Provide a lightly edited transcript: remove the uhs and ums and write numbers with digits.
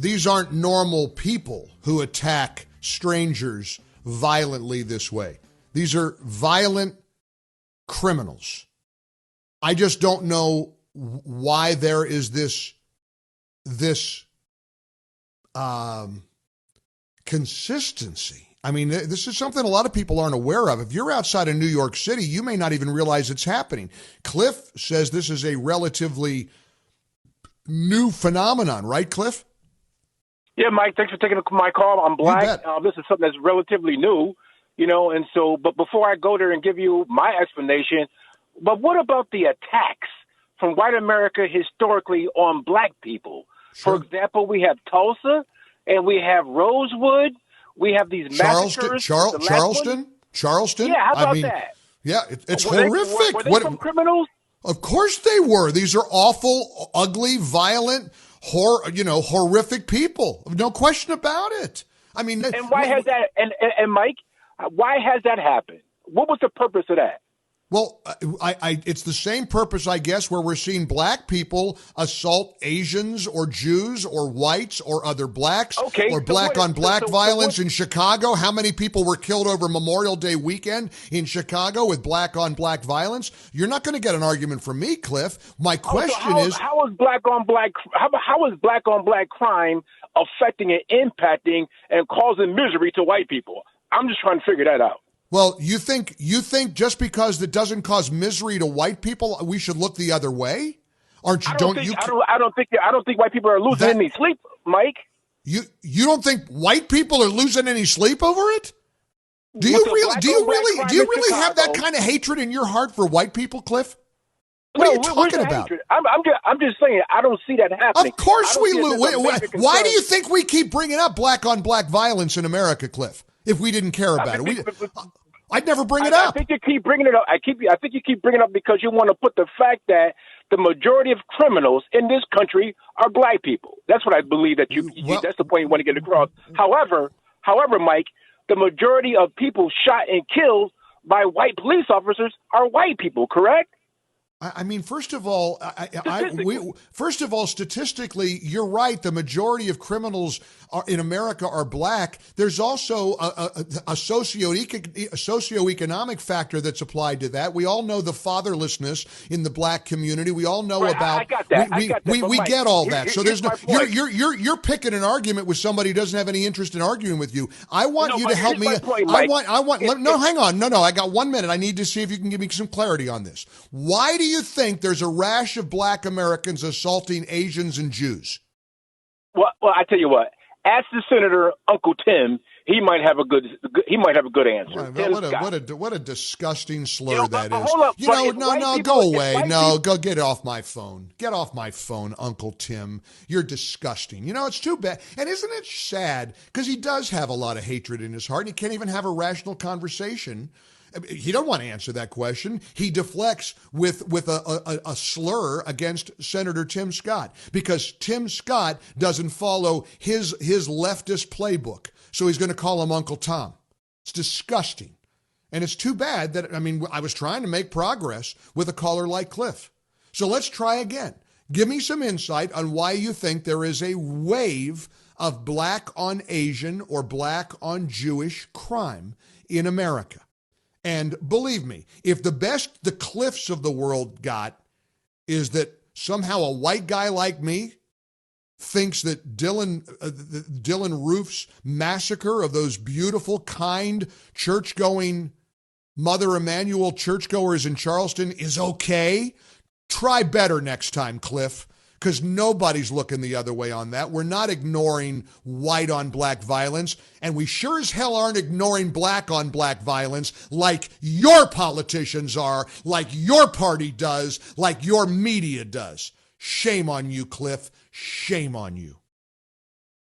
these aren't normal people who attack strangers violently this way. These are violent criminals. I just don't know why there is this consistency. I mean, this is something a lot of people aren't aware of. If you're outside of New York City, you may not even realize it's happening. Cliff says this is a relatively new phenomenon, right, Cliff? Yeah, Mike, thanks for taking my call. I'm Black. This is something that's relatively new, and so, but before I go there and give you my explanation, but what about the attacks from white America historically on Black people? Sure. For example, we have Tulsa and we have Rosewood. We have these massacres. Charleston? Yeah, how about that? Yeah, it's horrific. Were they some criminals? Of course they were. These are awful, ugly, violent, horrific people. No question about it. I mean, and why has that? And Mike, why has that happened? What was the purpose of that? Well, it's the same purpose, I guess, where we're seeing Black people assault Asians or Jews or whites or other Blacks, or Black-on-Black violence in Chicago. How many people were killed over Memorial Day weekend in Chicago with Black-on-Black violence? You're not going to get an argument from me, Cliff. My question is, how is Black-on-Black crime affecting and impacting and causing misery to white people? I'm just trying to figure that out. Well, you think just because it doesn't cause misery to white people, we should look the other way? I don't think white people are losing any sleep, Mike. You don't think white people are losing any sleep over it? Do you really have that kind of hatred in your heart for white people, Cliff? What are you talking about? I'm just saying I don't see that happening. Of course we lose. Why do you think we keep bringing up Black-on-Black violence in America, Cliff? If we didn't care about it, I'd never bring it up. I think you keep bringing it up. I think you keep bringing it up because you want to put the fact that the majority of criminals in this country are Black people. That's what I believe that's the point you want to get across. However, Mike, the majority of people shot and killed by white police officers are white people. Correct? I mean, first of all, statistically, you're right. The majority of criminals in America are Black. There's also a socioeconomic factor that's applied to that. We all know the fatherlessness in the Black community. We all know about. I got that. We get all that. So there's no. You're picking an argument with somebody who doesn't have any interest in arguing with you. I want you to help me. Hang on. No. I got 1 minute. I need to see if you can give me some clarity on this. Why do you think there's a rash of Black Americans assaulting Asians and Jews? Well, I tell you what. Ask the senator, Uncle Tim. He might have a good answer. What a disgusting slur that is. Hold up, go away. Go get off my phone. Get off my phone, Uncle Tim. You're disgusting. It's too bad. And isn't it sad? Because he does have a lot of hatred in his heart, and he can't even have a rational conversation. He don't want to answer that question. He deflects with a slur against Senator Tim Scott because Tim Scott doesn't follow his leftist playbook. So he's going to call him Uncle Tom. It's disgusting. And it's too bad that, I was trying to make progress with a caller like Cliff. So let's try again. Give me some insight on why you think there is a wave of Black on Asian or Black on Jewish crime in America. And believe me, if the best the Cliffs of the world got is that somehow a white guy like me thinks that Dylan Roof's massacre of those beautiful, kind, church-going Mother Emanuel churchgoers in Charleston is okay, try better next time, Cliff. Because nobody's looking the other way on that. We're not ignoring white on Black violence, and we sure as hell aren't ignoring Black on Black violence like your politicians are, like your party does, like your media does. Shame on you, Cliff. Shame on you.